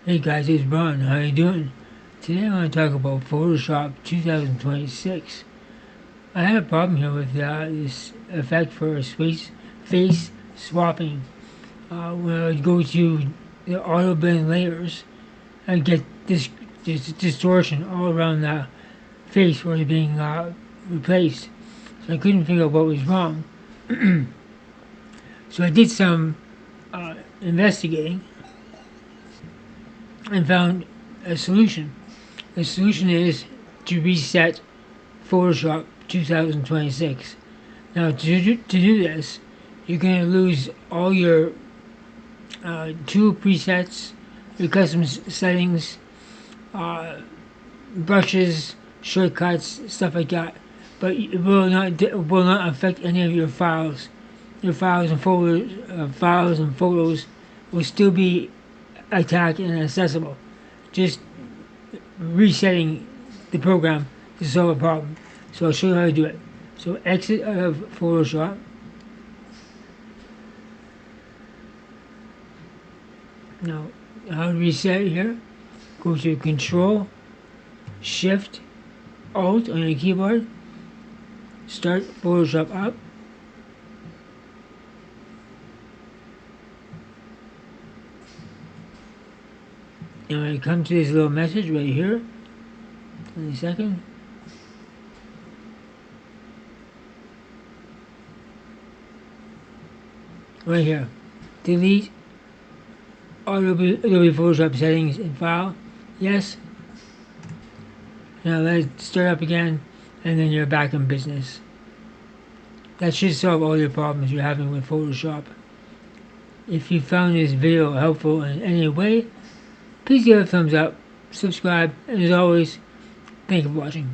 Hey guys, it's Brian. How you doing? Today I want to talk about Photoshop 2026. I had a problem here with this effect for face swapping. When I would go to the auto blend layers, I'd get this distortion all around the face where it's being replaced. So I couldn't figure out what was wrong. So I did some investigating and found a solution. The solution is to reset Photoshop 2026. Now, to do this, you're going to lose all your tool presets, your custom settings, brushes, shortcuts, stuff like that. But it will not affect any of your files. Your files and photos will still be attacked and accessible. Just resetting the program to solve a problem. So I'll show you how to do it. So exit out of Photoshop. Now, how to reset it here? Go to Control, Shift, Alt on your keyboard. Start Photoshop up. And when I come to this little message right here, in a second. Right here. Delete all Adobe Photoshop settings in file. Yes. Now let's start up again, and then you're back in business. That should solve all your problems you're having with Photoshop. If you found this video helpful in any way, please give it a thumbs up, subscribe, and as always, thank you for watching.